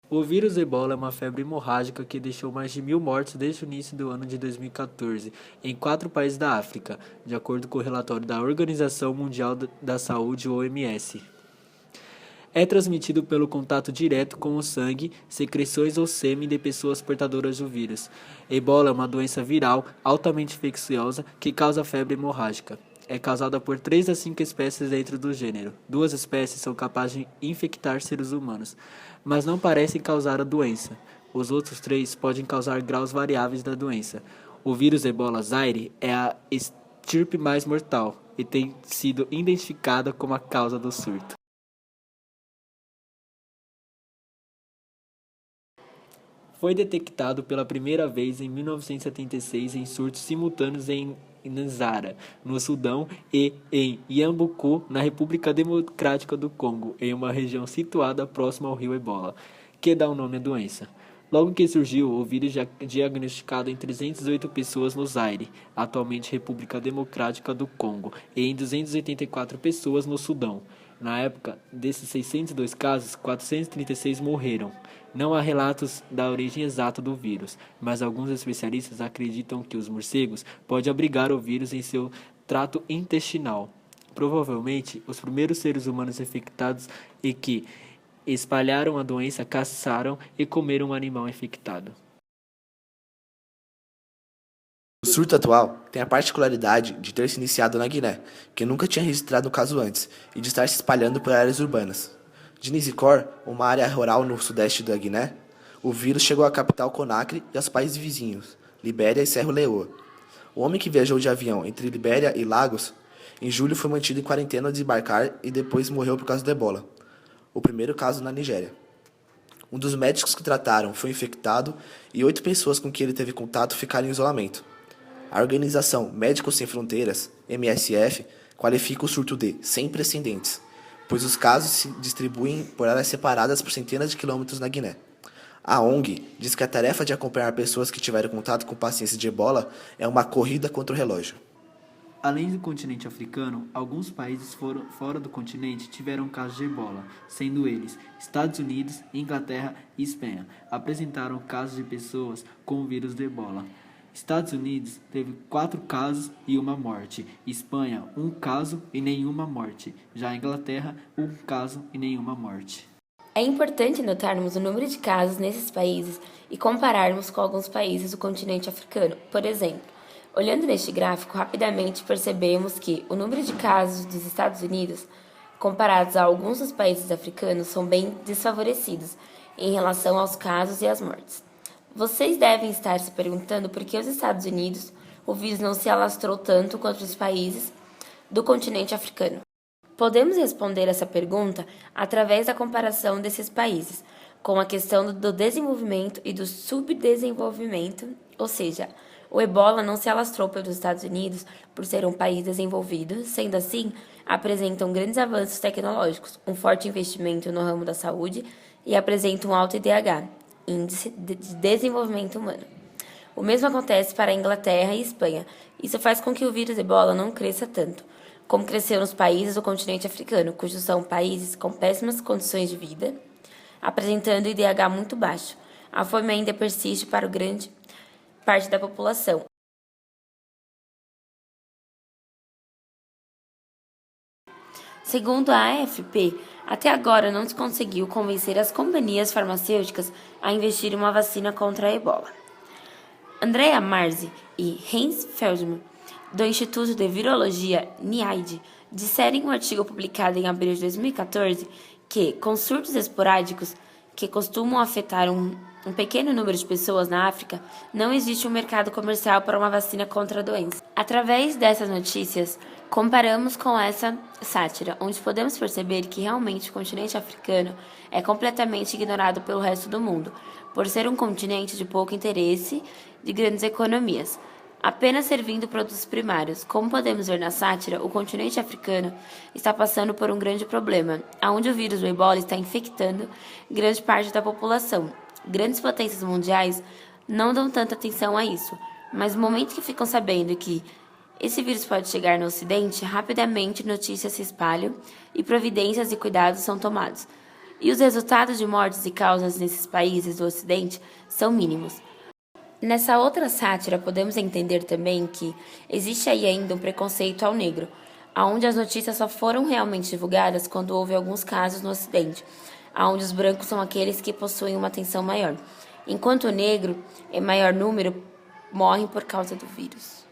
O vírus Ebola é uma febre hemorrágica que deixou mais de 1.000 mortes desde o início do ano de 2014 em 4 países da África, de acordo com o relatório da Organização Mundial da Saúde, OMS. É transmitido pelo contato direto com o sangue, secreções ou sêmen de pessoas portadoras do vírus. Ebola é uma doença viral altamente infecciosa que causa febre hemorrágica. É causada por 3 a 5 espécies dentro do gênero. 2 espécies são capazes de infectar seres humanos, mas não parecem causar a doença. Os outros 3 podem causar graus variáveis da doença. O vírus Ebola Zaire é a estirpe mais mortal e tem sido identificada como a causa do surto. Foi detectado pela primeira vez em 1976 em surtos simultâneos em Nzara, no Sudão, e em Yambuco, na República Democrática do Congo, em uma região situada próxima ao rio Ebola, que dá o nome à doença. Logo que surgiu, o vírus já diagnosticado em 308 pessoas no Zaire, atualmente República Democrática do Congo, e em 284 pessoas no Sudão. Na época, desses 602 casos, 436 morreram. Não há relatos da origem exata do vírus, mas alguns especialistas acreditam que os morcegos podem abrigar o vírus em seu trato intestinal. Provavelmente, os primeiros seres humanos infectados e que espalharam a doença caçaram e comeram um animal infectado. O surto atual tem a particularidade de ter se iniciado na Guiné, que nunca tinha registrado um caso antes, e de estar se espalhando por áreas urbanas. De Nizikor, uma área rural no sudeste da Guiné, o vírus chegou à capital Conakry e aos países vizinhos, Libéria e Serra Leoa. O homem que viajou de avião entre Libéria e Lagos, em julho foi mantido em quarentena ao desembarcar e depois morreu por causa do ebola, o primeiro caso na Nigéria. Um dos médicos que trataram foi infectado e 8 pessoas com quem ele teve contato ficaram em isolamento. A organização Médicos Sem Fronteiras, MSF, qualifica o surto de sem precedentes, pois os casos se distribuem por áreas separadas por centenas de quilômetros na Guiné. A ONG diz que a tarefa de acompanhar pessoas que tiveram contato com pacientes de ebola é uma corrida contra o relógio. Além do continente africano, alguns países fora do continente tiveram casos de ebola, sendo eles Estados Unidos, Inglaterra e Espanha. Apresentaram casos de pessoas com o vírus de ebola. Estados Unidos teve 4 casos e 1 morte. Espanha, 1 caso e nenhuma morte. Já a Inglaterra, 1 caso e nenhuma morte. É importante notarmos o número de casos nesses países e compararmos com alguns países do continente africano. Por exemplo, olhando neste gráfico, rapidamente percebemos que o número de casos dos Estados Unidos, comparados a alguns dos países africanos, são bem desfavorecidos em relação aos casos e às mortes. Vocês devem estar se perguntando por que os Estados Unidos o vírus não se alastrou tanto quanto os países do continente africano. Podemos responder essa pergunta através da comparação desses países com a questão do desenvolvimento e do subdesenvolvimento, ou seja, o ebola não se alastrou pelos Estados Unidos por ser um país desenvolvido, sendo assim, apresentam grandes avanços tecnológicos, um forte investimento no ramo da saúde e apresentam um alto IDH, Índice de Desenvolvimento Humano. O mesmo acontece para a Inglaterra e Espanha. Isso faz com que o vírus ebola não cresça tanto, como cresceu nos países do continente africano, cujos são países com péssimas condições de vida, apresentando IDH muito baixo. A fome ainda persiste para grande parte da população. Segundo a AFP, até agora não se conseguiu convencer as companhias farmacêuticas a investir em uma vacina contra a ebola. Andrea Marzi e Heinz Feldman, do Instituto de Virologia NIAID, disseram em um artigo publicado em abril de 2014 que, com surtos esporádicos que costumam afetar um pequeno número de pessoas na África, não existe um mercado comercial para uma vacina contra a doença. Através dessas notícias, comparamos com essa sátira, onde podemos perceber que realmente o continente africano é completamente ignorado pelo resto do mundo, por ser um continente de pouco interesse de grandes economias, apenas servindo produtos primários. Como podemos ver na sátira, o continente africano está passando por um grande problema, onde o vírus do ebola está infectando grande parte da população. Grandes potências mundiais não dão tanta atenção a isso, mas no momento que ficam sabendo que esse vírus pode chegar no Ocidente, rapidamente notícias se espalham e providências e cuidados são tomados. e os resultados de mortes e causas nesses países do Ocidente são mínimos. Nessa outra sátira, podemos entender também que existe aí ainda um preconceito ao negro, onde as notícias só foram realmente divulgadas quando houve alguns casos no Ocidente, onde os brancos são aqueles que possuem uma atenção maior, enquanto o negro, em maior número, morre por causa do vírus.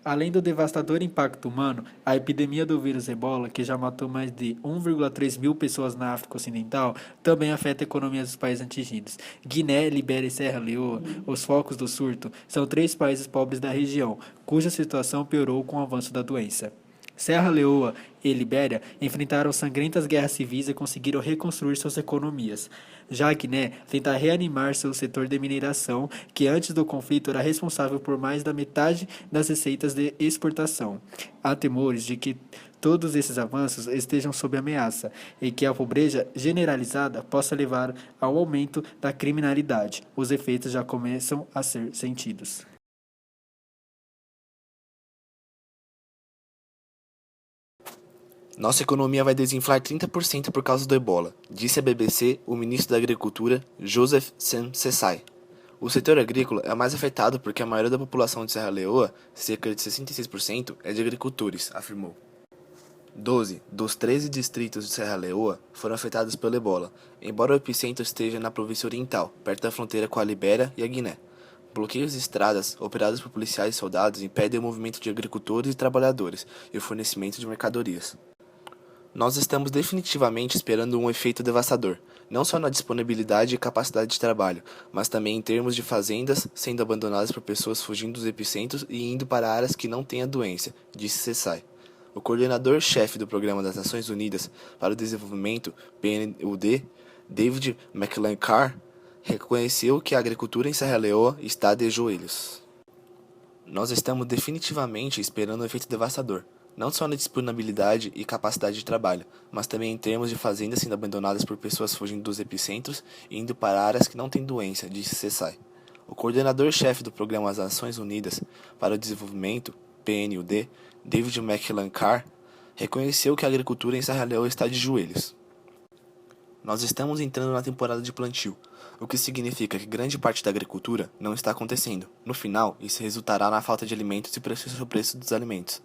Além do devastador impacto humano, a epidemia do vírus Ebola, que já matou mais de 1,3 mil pessoas na África Ocidental, também afeta a economia dos países atingidos. Guiné, Libéria e Serra Leoa, os focos do surto, são 3 países pobres da região, cuja situação piorou com o avanço da doença. Serra Leoa e Libéria enfrentaram sangrentas guerras civis e conseguiram reconstruir suas economias. Já a Guiné tenta reanimar seu setor de mineração, que antes do conflito era responsável por mais da metade das receitas de exportação. Há temores de que todos esses avanços estejam sob ameaça e que a pobreza generalizada possa levar ao aumento da criminalidade. Os efeitos já começam a ser sentidos. Nossa economia vai desinflar 30% por causa do Ebola, disse à BBC o ministro da Agricultura, Joseph Sem-Sesay. O setor agrícola é o mais afetado porque a maioria da população de Serra Leoa, cerca de 66%, é de agricultores, afirmou. 12 dos 13 distritos de Serra Leoa foram afetados pelo Ebola, embora o epicentro esteja na província oriental, perto da fronteira com a Libéria e a Guiné. Bloqueios de estradas, operados por policiais e soldados, impedem o movimento de agricultores e trabalhadores e o fornecimento de mercadorias. Nós estamos definitivamente esperando um efeito devastador, não só na disponibilidade e capacidade de trabalho, mas também em termos de fazendas sendo abandonadas por pessoas fugindo dos epicentros e indo para áreas que não têm a doença, disse Sesay. O coordenador-chefe do Programa das Nações Unidas para o Desenvolvimento, PNUD, David McLaren-Carr, reconheceu que a agricultura em Serra Leoa está de joelhos. Nós estamos definitivamente esperando um efeito devastador, não só na disponibilidade e capacidade de trabalho, mas também em termos de fazendas sendo abandonadas por pessoas fugindo dos epicentros e indo para áreas que não têm doença, disse Sesay. O coordenador-chefe do Programa das Nações Unidas para o Desenvolvimento, PNUD, David McLaren-Carr, reconheceu que a agricultura em Serra Leoa está de joelhos. Nós estamos entrando na temporada de plantio, o que significa que grande parte da agricultura não está acontecendo. No final, isso resultará na falta de alimentos e preço sobre o preço dos alimentos.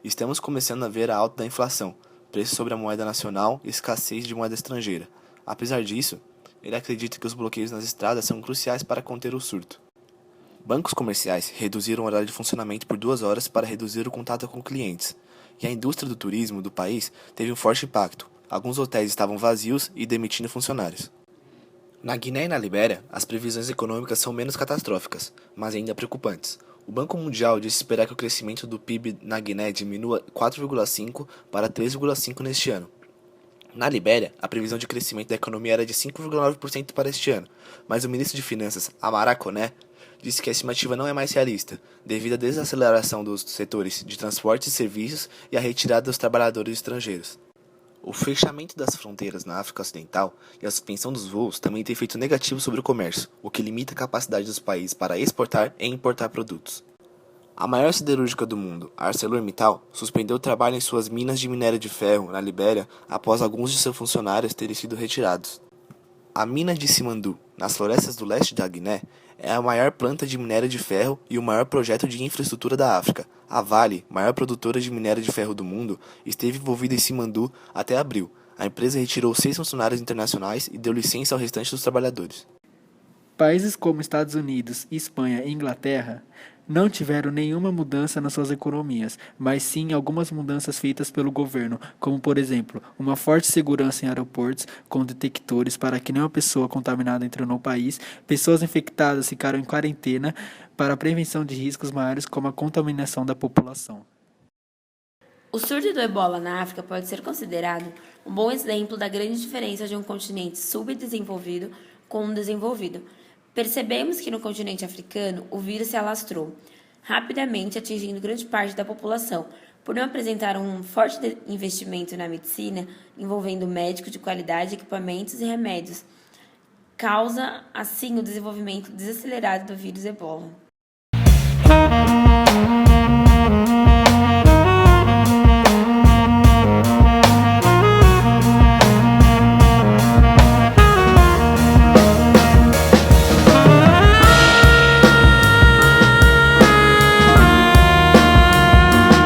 Estamos começando a ver a alta da inflação, preço sobre a moeda nacional e escassez de moeda estrangeira. Apesar disso, ele acredita que os bloqueios nas estradas são cruciais para conter o surto. Bancos comerciais reduziram o horário de funcionamento por 2 horas para reduzir o contato com clientes, e a indústria do turismo do país teve um forte impacto. Alguns hotéis estavam vazios e demitindo funcionários. Na Guiné e na Libéria, as previsões econômicas são menos catastróficas, mas ainda preocupantes. O Banco Mundial disse esperar que o crescimento do PIB na Guiné diminua 4,5% para 3,5% neste ano. Na Libéria, a previsão de crescimento da economia era de 5,9% para este ano, mas o ministro de Finanças, Amara Koné, disse que a estimativa não é mais realista, devido à desaceleração dos setores de transportes e serviços e à retirada dos trabalhadores estrangeiros. O fechamento das fronteiras na África Ocidental e a suspensão dos voos também tem efeito negativo sobre o comércio, o que limita a capacidade dos países para exportar e importar produtos. A maior siderúrgica do mundo, a ArcelorMittal, suspendeu o trabalho em suas minas de minério de ferro na Libéria após alguns de seus funcionários terem sido retirados. A mina de Simandu, nas florestas do leste da Guiné, é a maior planta de minério de ferro e o maior projeto de infraestrutura da África. A Vale, maior produtora de minério de ferro do mundo, esteve envolvida em Simandu até abril. A empresa retirou 6 funcionários internacionais e deu licença ao restante dos trabalhadores. Países como Estados Unidos, Espanha e Inglaterra não tiveram nenhuma mudança nas suas economias, mas sim algumas mudanças feitas pelo governo, como por exemplo, uma forte segurança em aeroportos com detectores para que nenhuma pessoa contaminada entrou no país, pessoas infectadas ficaram em quarentena para a prevenção de riscos maiores como a contaminação da população. O surto do Ebola na África pode ser considerado um bom exemplo da grande diferença de um continente subdesenvolvido com um desenvolvido. Percebemos que no continente africano o vírus se alastrou, rapidamente atingindo grande parte da população, por não apresentar um forte investimento na medicina, envolvendo médicos de qualidade, equipamentos e remédios. Causa, assim, o desenvolvimento desacelerado do vírus Ebola.